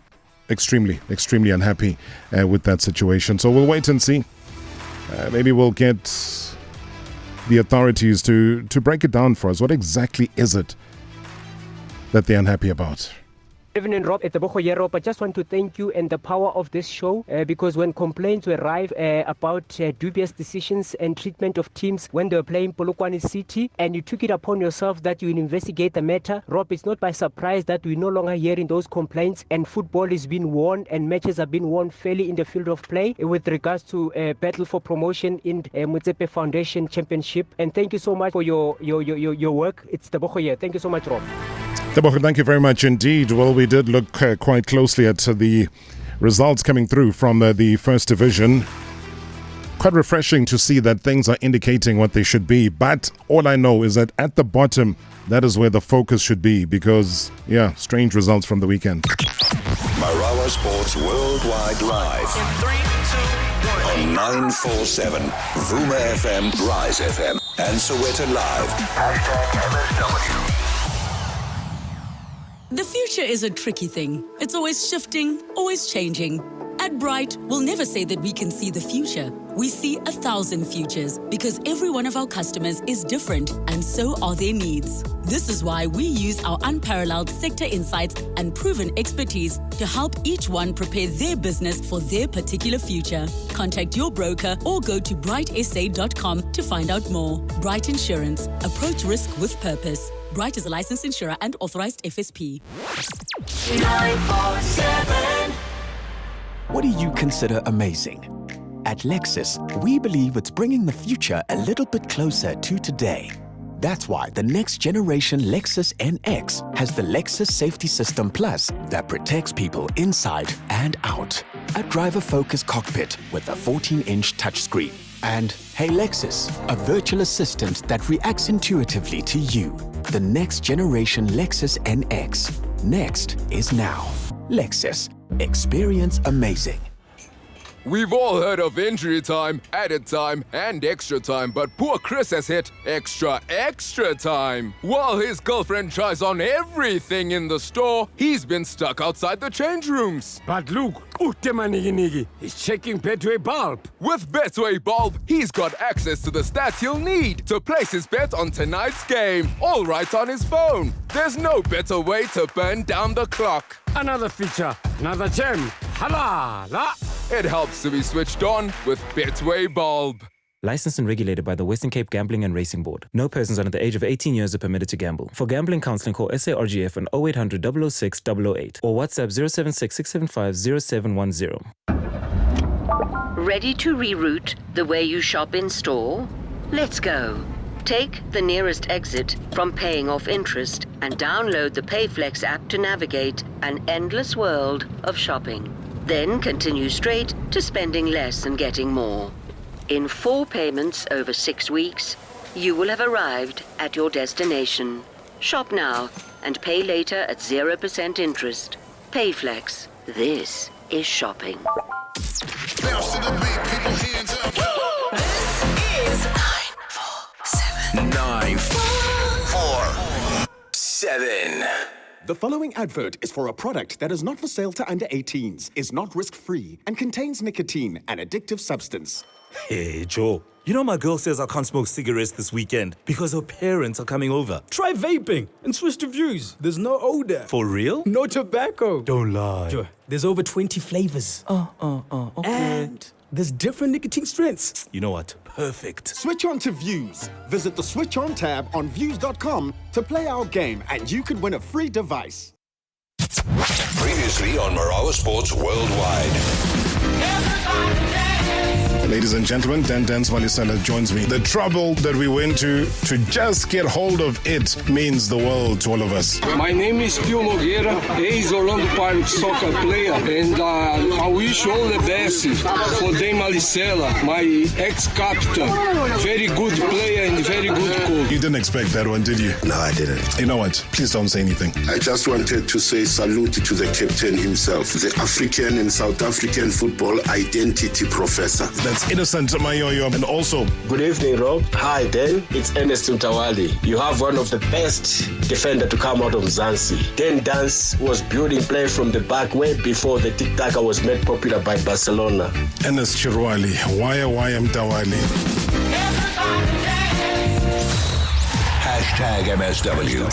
extremely unhappy with that situation. So we'll wait and see. Maybe we'll get the authorities to break it down for us. What exactly is it that they're unhappy about? Evening, Rob, at the Bohoye, Rob. I just want to thank you and the power of this show because when complaints arrive about dubious decisions and treatment of teams when they were playing Polokwane City, and you took it upon yourself that you will investigate the matter, Rob, it's not by surprise that we're no longer hearing those complaints and football is being won and matches are being won fairly in the field of play with regards to battle for promotion in Motsepe Foundation Championship. And thank you so much for your work. It's the Bohoye. Thank you so much, Rob. Thank you very much indeed. Well, we did look quite closely at the results coming through from the First Division. Quite refreshing to see that things are indicating what they should be. But all I know is that at the bottom, that is where the focus should be because, strange results from the weekend. Marawa Sports Worldwide Live. In 3, 2, 1. On 947, Vuma FM, Rise FM, and Soweto Live. #MSW. The future is a tricky thing. It's always shifting, always changing. At Bright, we'll never say that we can see the future. We see 1,000 futures because every one of our customers is different and so are their needs. This is why we use our unparalleled sector insights and proven expertise to help each one prepare their business for their particular future. Contact your broker or go to brightsa.com to find out more. Bright Insurance. Approach risk with purpose. Bright is a licensed insurer and authorized FSP. 947. What do you consider amazing? At Lexus, we believe it's bringing the future a little bit closer to today. That's why the next generation Lexus NX has the Lexus Safety System Plus that protects people inside and out. A driver-focused cockpit with a 14-inch touchscreen. And Hey Lexus, a virtual assistant that reacts intuitively to you. The next generation Lexus NX. Next is now. Lexus. Experience amazing. We've all heard of injury time, added time, and extra time, but poor Chris has hit extra time. While his girlfriend tries on everything in the store, he's been stuck outside the change rooms. But look, he's checking Betway Bulb. With Betway Bulb, he's got access to the stats he'll need to place his bet on tonight's game, all right on his phone. There's no better way to burn down the clock. Another feature, another gem. Halala! It helps to be switched on with Betway Bulb. Licensed and regulated by the Western Cape Gambling and Racing Board. No persons under the age of 18 years are permitted to gamble. For gambling counseling, call SARGF on 0800 006 008 or WhatsApp 076 675 0710. Ready to reroute the way you shop in store? Let's go. Take the nearest exit from paying off interest and download the PayFlex app to navigate an endless world of shopping. Then continue straight to spending less and getting more. In 4 payments over 6 weeks, you will have arrived at your destination. Shop now and pay later at 0% interest. PayFlex. This is shopping. Bounce to the beat, people hands up. This is 947. 947. The following advert is for a product that is not for sale to under 18s, is not risk-free, and contains nicotine, an addictive substance. Hey, Joe. You know my girl says I can't smoke cigarettes this weekend because her parents are coming over. Try vaping and switch to Views. There's no odor. For real? No tobacco. Don't lie. Joe, there's over 20 flavors. Okay. And there's different nicotine strengths. You know what? Perfect. Switch on to Views. Visit the Switch On tab on Views.com to play our game, and you could win a free device. Previously on Marawa Sports Worldwide. Ladies and gentlemen, Dan Valisala joins me. The trouble that we went to just get hold of it means the world to all of us. My name is Pio Nogueira, ex-Orlando Pirates soccer player, and I wish all the best for Dame Malicela, my ex-captain. Very good player and very good coach. You didn't expect that one, did you? No, I didn't. You know what? Please don't say anything. I just wanted to say salute to the captain himself, the African and South African football identity professor. That's Innocent Mayoyo. And also, good evening, Rob. Hi, Dan. It's Ernest Mtawali. You have one of the best defender to come out of Mzansi. Dan Dance was building play from the back way before the tic-tac was made popular by Barcelona. Ernest Chirwali. Why Mtawali? #MSW.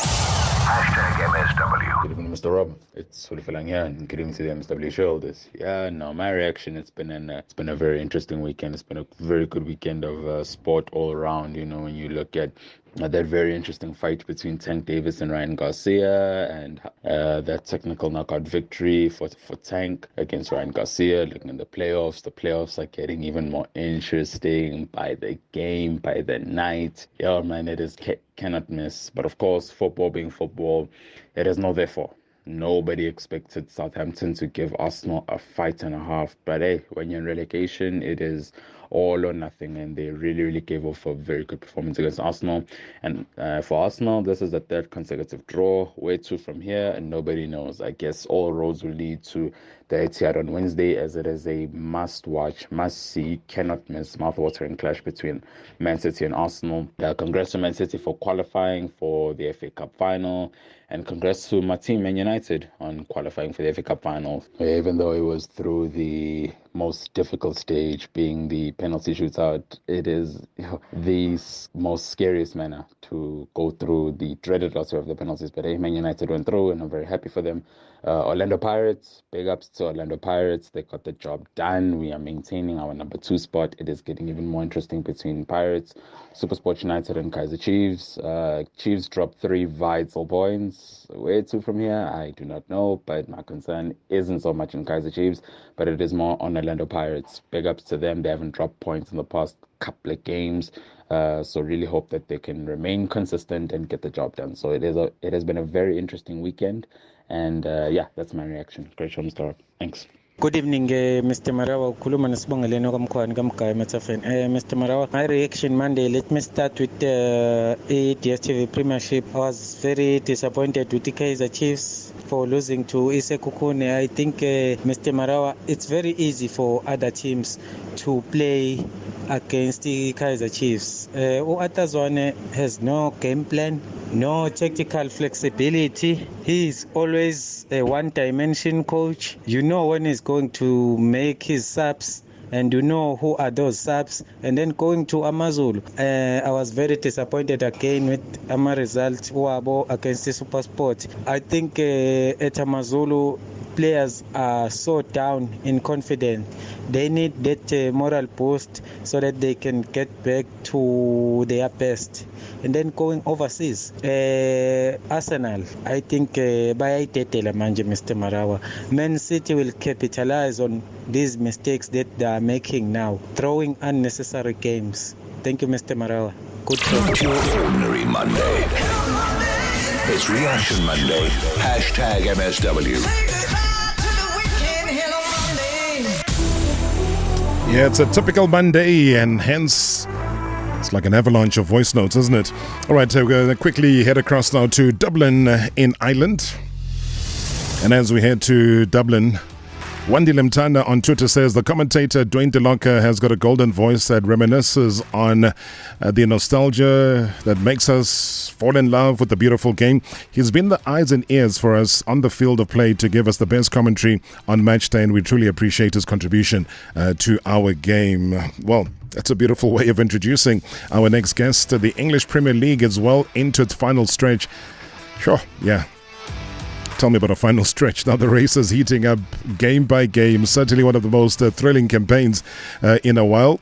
MSW. Good evening, Mr. Rob. It's Hulifalang here, and good evening to the MSW shareholders. Yeah, no, my reaction, it's been a very interesting weekend. It's been a very good weekend of sport all around. You know, when you look at that very interesting fight between Tank Davis and Ryan Garcia, and that technical knockout victory for Tank against Ryan Garcia. Looking at the playoffs are getting even more interesting by the game, by the night. Yeah, man, it is cannot miss. But of course, football being football, it is no therefore. Nobody expected Southampton to give Arsenal a fight and a half. But hey, when you're in relegation, it is all or nothing, and they really gave off a very good performance against Arsenal. And for Arsenal, this is the third consecutive draw. Where to from here? And nobody knows. I guess all roads will lead to the Etihad on Wednesday, as it is a must-watch, must-see, cannot miss, mouth-watering clash between Man City and Arsenal. Congrats to Man City for qualifying for the FA Cup final, and congrats to my team, Man United, on qualifying for the FA Cup final. Even though it was through the most difficult stage, being the penalty shootout, it is the most scariest manner to go through the dreaded lottery of the penalties. But Man United went through, and I'm very happy for them. Orlando Pirates, big ups to Orlando Pirates. They got the job done. We are maintaining our number 2 spot. It is getting even more interesting between Pirates, SuperSport United, and Kaizer Chiefs. Chiefs dropped 3 vital points. Where to from here? I do not know, but my concern isn't so much in Kaizer Chiefs, but it is more on Orlando Pirates. Big ups to them. They haven't dropped points in the past couple of games. So really hope that they can remain consistent and get the job done. So it has been a very interesting weekend. And that's my reaction. Great show, Mr. Rob. Thanks. Good evening, Mr. Marawa. Ukhuluma nesibongeleni kamkhwani kamkhaya eMthafeni. Mr. Marawa, my reaction Monday. Let me start with the DStv Premiership. I was very disappointed with the Kaizer Chiefs for losing to Isekukune. I think, Mr. Marawa, it's very easy for other teams to play against the Kaizer Chiefs. Atazwane has no game plan, no tactical flexibility. He is always a one-dimension coach. You know when he's going to make his subs, and you know who are those subs. And then going to Amazulu, I was very disappointed again with Ama result against the SuperSport. I think at Amazulu, players are so down in confidence. They need that moral boost so that they can get back to their best. And then going overseas, Arsenal, I think bayayitetela manje, Mr. Marawa. Man City will capitalize on these mistakes that they are making now, throwing unnecessary games. Thank you, Mr. Marawa. Good Not your ordinary Monday. It's Reaction Monday. #MSW. Yeah, it's a typical Monday, and hence it's like an avalanche of voice notes, isn't it? All right, we're going to quickly head across now to Dublin in Ireland. And as we head to Dublin, Wendy Limtana on Twitter says the commentator Dwayne DeLocca has got a golden voice that reminisces on the nostalgia that makes us fall in love with the beautiful game. He's been the eyes and ears for us on the field of play to give us the best commentary on match day, and we truly appreciate his contribution to our game. Well, that's a beautiful way of introducing our next guest. The English Premier League is well into its final stretch. Sure, yeah. Tell me about a final stretch. Now the race is heating up game by game. Certainly one of the most thrilling campaigns in a while.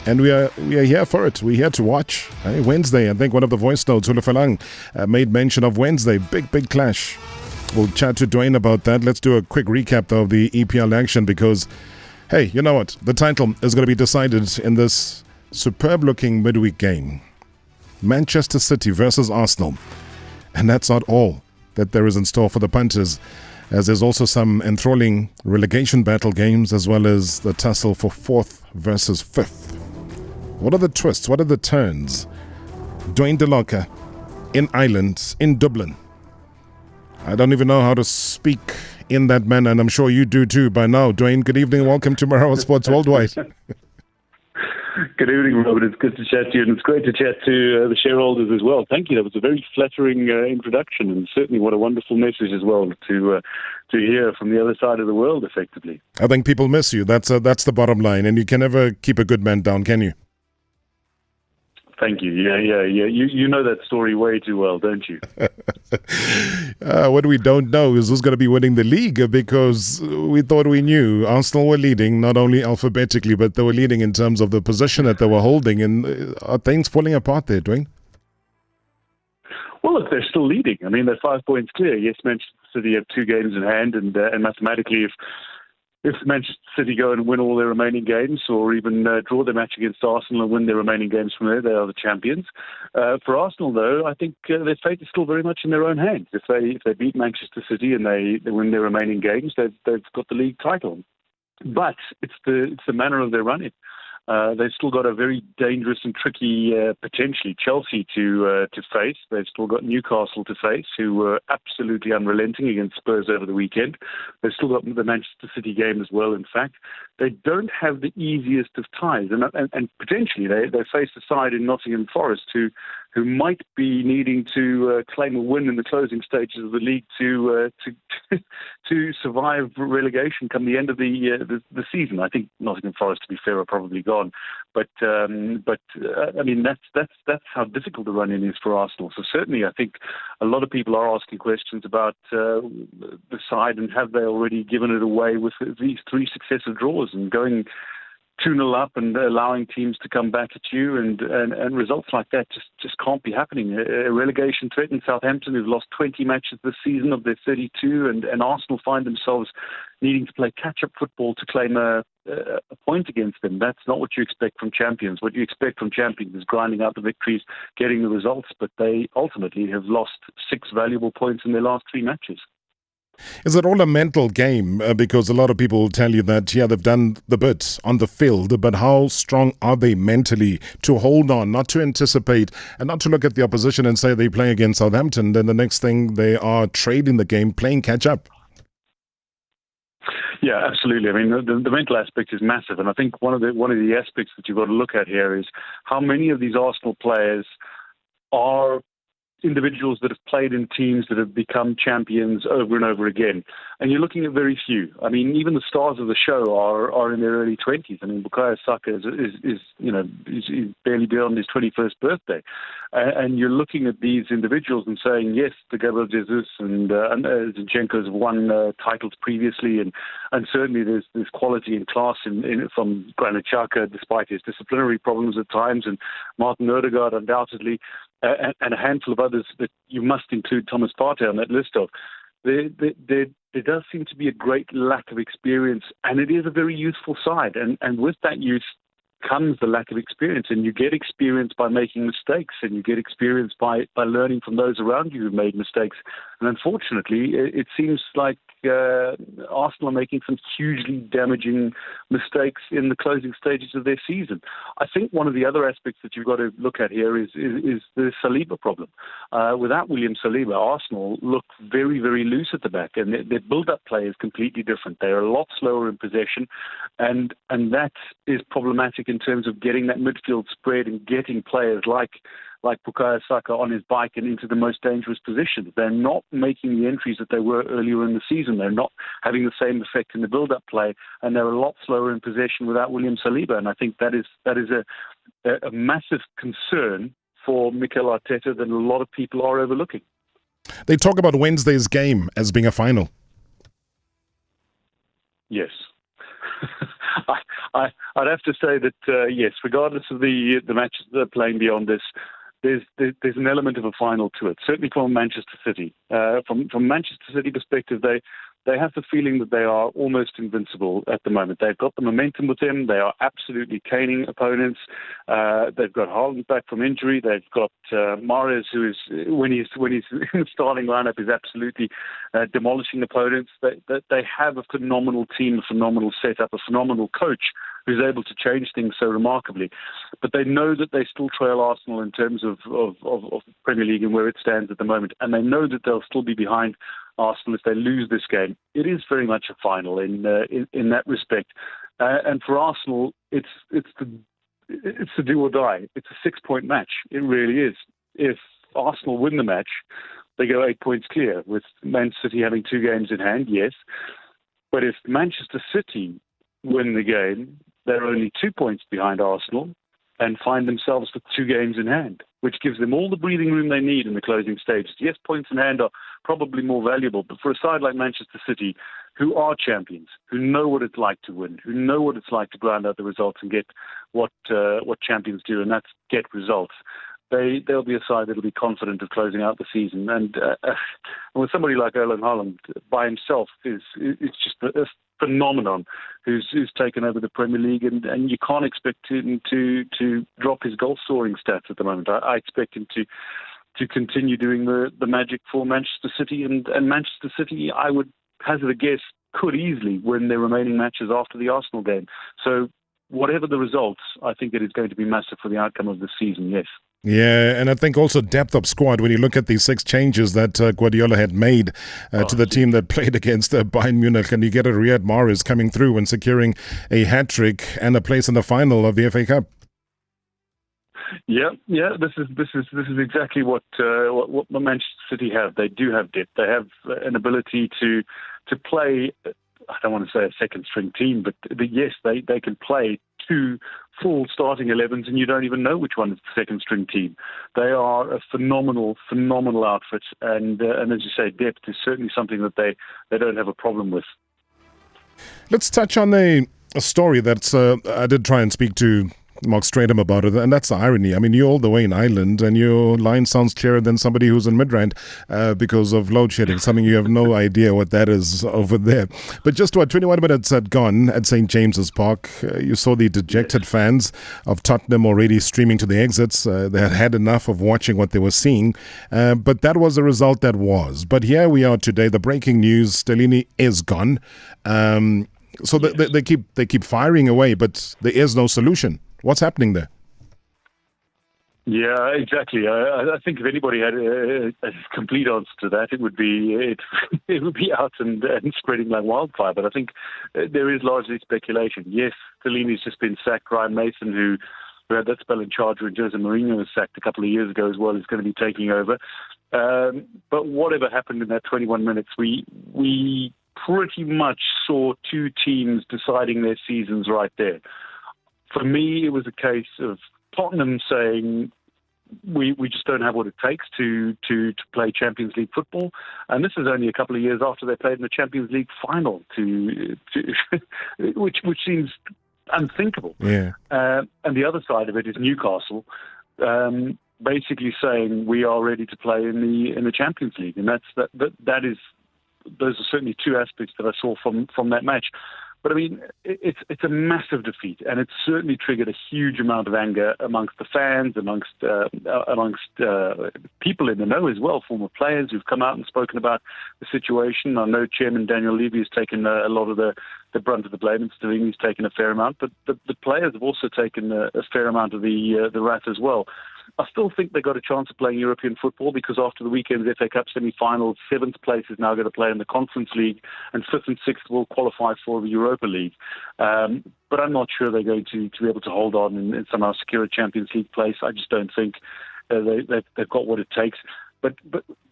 And we are here for it. We're here to watch. Wednesday, I think one of the voice notes, Hulifalang, made mention of Wednesday. Big clash. We'll chat to Dwayne about that. Let's do a quick recap though of the EPL action, because, hey, you know what? The title is going to be decided in this superb looking midweek game. Manchester City versus Arsenal. And that's not all that there is in store for the punters, as there's also some enthralling relegation battle games, as well as the tussle for 4th versus 5th. What are the twists? What are the turns? Dwayne DeLocca in Ireland, in Dublin. I don't even know how to speak in that manner, and I'm sure you do too by now. Dwayne, good evening. Welcome to Marawa Sports Worldwide. Good evening, Robert. It's good to chat to you, and it's great to chat to the shareholders as well. Thank you. That was a very flattering introduction, and certainly what a wonderful message as well to hear from the other side of the world, effectively. I think people miss you. That's the bottom line, and you can never keep a good man down, can you? Thank you. Yeah. You know that story way too well, don't you? What we don't know is who's going to be winning the league, because we thought we knew. Arsenal were leading, not only alphabetically, but they were leading in terms of the position that they were holding. And are things falling apart there, Dwayne? Well, look, they're still leading. I mean, they're 5 points clear. Yes, Manchester City have 2 games in hand, and mathematically, if Manchester City go and win all their remaining games, or even draw their match against Arsenal and win their remaining games from there, they are the champions. For Arsenal, though, I think their fate is still very much in their own hands. If they beat Manchester City and they win their remaining games, they've got the league title. But it's the manner of their running. They've still got a very dangerous and tricky, potentially, Chelsea to face. They've still got Newcastle to face, who were absolutely unrelenting against Spurs over the weekend. They've still got the Manchester City game as well, in fact. They don't have the easiest of ties. And potentially, they face a side in Nottingham Forest who might be needing to claim a win in the closing stages of the league to survive relegation come the end of the season. I think Nottingham Forest, to be fair, are probably gone. But I mean, that's how difficult the run-in is for Arsenal. So certainly, I think a lot of people are asking questions about the side, and have they already given it away with these 3 successive draws and going 2-0 up and allowing teams to come back at you, and results like that just can't be happening. A relegation threatened Southampton, who've lost 20 matches this season of their 32, and Arsenal find themselves needing to play catch-up football to claim a point against them. That's not what you expect from champions. What you expect from champions is grinding out the victories, getting the results, but they ultimately have lost 6 valuable points in their last 3 matches. Is it all a mental game? Because a lot of people will tell you that, yeah, they've done the bit on the field, but how strong are they mentally to hold on, not to anticipate, and not to look at the opposition and say they play against Southampton, then the next thing they are trading the game, playing catch-up? Yeah, absolutely. I mean, the mental aspect is massive, and I think one of the aspects that you've got to look at here is how many of these Arsenal players are individuals that have played in teams that have become champions over and over again. And you're looking at very few. I mean, even the stars of the show are in their early 20s. I mean, Bukayo Saka is barely beyond his 21st birthday. And you're looking at these individuals and saying, yes, the Gabriel Jesus and Zinchenko have won titles previously, and certainly there's quality and class from Granit Xhaka, despite his disciplinary problems at times, and Martin Odegaard undoubtedly, and a handful of others that you must include Thomas Partey on that list of. There does seem to be a great lack of experience, and it is a very youthful side. And with that youth comes the lack of experience, and you get experience by making mistakes, and you get experience by learning from those around you who made mistakes. And unfortunately, it seems like Arsenal are making some hugely damaging mistakes in the closing stages of their season. I think one of the other aspects that you've got to look at here is the Saliba problem. Without William Saliba, Arsenal look very, very loose at the back, and their build-up play is completely different. They're a lot slower in possession, and that is problematic in terms of getting that midfield spread and getting players like Bukayo Saka on his bike and into the most dangerous positions. They're not making the entries that they were earlier in the season. They're not having the same effect in the build-up play, and they're a lot slower in possession without William Saliba. And I think that is a massive concern for Mikel Arteta that a lot of people are overlooking. They talk about Wednesday's game as being a final. Yes. I'd have to say that, yes, regardless of the matches that are playing beyond this, there's an element of a final to it, certainly from Manchester City. From Manchester City perspective, they have the feeling that they are almost invincible at the moment. They've got the momentum with them. They are absolutely caning opponents. They've got Haaland back from injury. They've got Mahrez, who is, when he's in the starting lineup, is absolutely demolishing opponents. They have a phenomenal team, a phenomenal setup, a phenomenal coach who's able to change things so remarkably. But they know that they still trail Arsenal in terms of Premier League and where it stands at the moment. And they know that they'll still be behind Arsenal if they lose this game. It is very much a final in that respect. And for Arsenal, it's the do or die. It's a 6-point match. It really is. If Arsenal win the match, they go 8 points clear, with Man City having 2 games in hand, yes. But if Manchester City win the game, they're only 2 points behind Arsenal, and find themselves with 2 games in hand, which gives them all the breathing room they need in the closing stages. Yes, points in hand are probably more valuable, but for a side like Manchester City, who are champions, who know what it's like to win, who know what it's like to grind out the results and get what champions do, and that's get results, they'll be a side that'll be confident of closing out the season. And with somebody like Erling Haaland by himself is just a phenomenon who's taken over the Premier League, and you can't expect him to drop his goal scoring stats at the moment. I expect him to continue doing the magic for Manchester City, and Manchester City, I would hazard a guess, could easily win their remaining matches after the Arsenal game. So whatever the results, I think it is going to be massive for the outcome of the season, yes. Yeah, and I think also depth of squad, when you look at the 6 changes that Guardiola had made to the team that played against Bayern Munich, and you get a Riyad Mahrez coming through and securing a hat-trick and a place in the final of the FA Cup. Yeah. This is exactly what Manchester City have. They do have depth. They have an ability to play. I don't want to say a second-string team, but yes, they can play 2 full starting 11s, and you don't even know which one is the second-string team. They are a phenomenal outfit, and as you say, depth is certainly something that they don't have a problem with. Let's touch on a story that I did try and speak to Mark Stratham about it, and that's the irony. I mean, you're all the way in Ireland, and your line sounds clearer than somebody who's in Midrand because of load shedding, something you have no idea what that is over there. But just 21 minutes had gone at St. James's Park. You saw the dejected fans of Tottenham already streaming to the exits. They had had enough of watching what they were seeing, but that was the result that was. But here we are today. The breaking news, Stellini is gone. So they keep firing away, but there is no solution. What's happening there? Yeah, exactly. I think if anybody had a complete answer to that, it would be out and spreading like wildfire. But I think there is largely speculation. Yes, Stellini's just been sacked. Ryan Mason, who had that spell in charge when Jose Mourinho was sacked a couple of years ago as well, is going to be taking over. But whatever happened in that 21 minutes, we pretty much saw 2 teams deciding their seasons right there. For me, it was a case of Tottenham saying, we just don't have what it takes to play Champions League football. And this is only a couple of years after they played in the Champions League final, which seems unthinkable. Yeah. And the other side of it is Newcastle basically saying we are ready to play in the Champions League. And those are certainly 2 aspects that I saw from that match. But I mean, it's a massive defeat, and it's certainly triggered a huge amount of anger amongst the fans, amongst people in the know as well, former players who've come out and spoken about the situation. I know Chairman Daniel Levy has taken a lot of the brunt of the blame, and Stellini's taken a fair amount, but the players have also taken a fair amount of the wrath as well. I still think they've got a chance of playing European football because after the weekend's FA Cup semi-final, 7th place is now going to play in the Conference League, and 5th and 6th will qualify for the Europa League. But I'm not sure they're going to be able to hold on and somehow secure a Champions League place. I just don't think they've got what it takes. But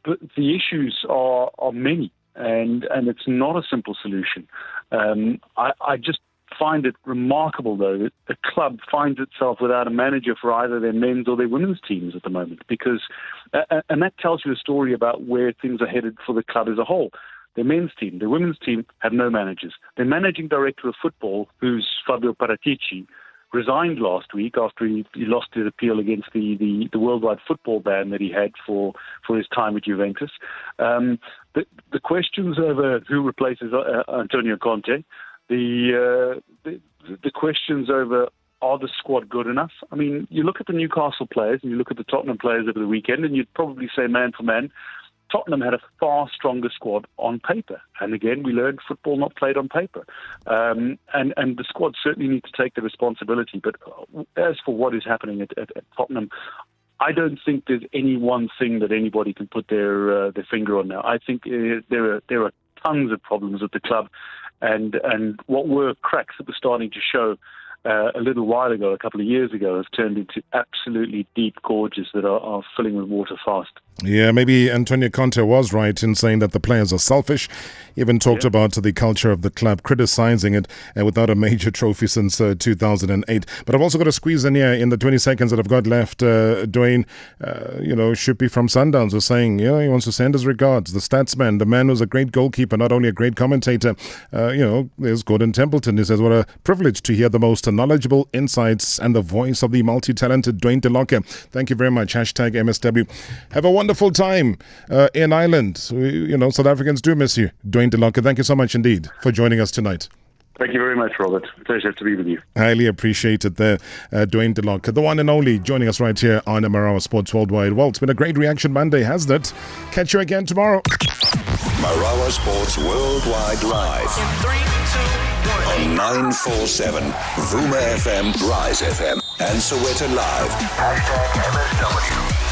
the issues are many, and it's not a simple solution. I just find it remarkable, though, that the club finds itself without a manager for either their men's or their women's teams at the moment, because, and that tells you a story about where things are headed for the club as a whole. Their men's team, their women's team have no managers. Their managing director of football, who's Fabio Paratici, resigned last week after he lost his appeal against the worldwide football ban that he had for his time at Juventus. The questions over who replaces Antonio Conte, the questions over, are the squad good enough? I mean, you look at the Newcastle players and you look at the Tottenham players over the weekend, and you'd probably say man for man, Tottenham had a far stronger squad on paper. And again, we learned football not played on paper. And the squad certainly need to take the responsibility. But as for what is happening at Tottenham, I don't think there's any one thing that anybody can put their finger on now. I think there are tons of problems at the club. And what were cracks that were starting to show a little while ago, a couple of years ago, has turned into absolutely deep gorges that are filling with water fast. Yeah, maybe Antonio Conte was right in saying that the players are selfish. Even talked about the culture of the club, criticizing it without a major trophy since 2008. But I've also got to squeeze in here in the 20 seconds that I've got left. Dwayne, Chippa from Sundowns was saying, he wants to send his regards. The statsman, the man who's a great goalkeeper, not only a great commentator. There's Gordon Templeton. He says, what a privilege to hear the most knowledgeable insights and the voice of the multi-talented Dwayne DeLocke. Thank you very much. Hashtag MSW. Have a wonderful time in Ireland. South Africans do miss you. Dwayne DeLocke, thank you so much indeed for joining us tonight. Thank you very much, Robert. Pleasure to be with you. Highly appreciated there, Dwayne DeLocke, the one and only, joining us right here on Marawa Sports Worldwide. Well, it's been a great Reaction Monday, hasn't it? Catch you again tomorrow. Marawa Sports Worldwide Live. On 947, Vuma FM, Rise FM, and Soweto Live. Hashtag MSW.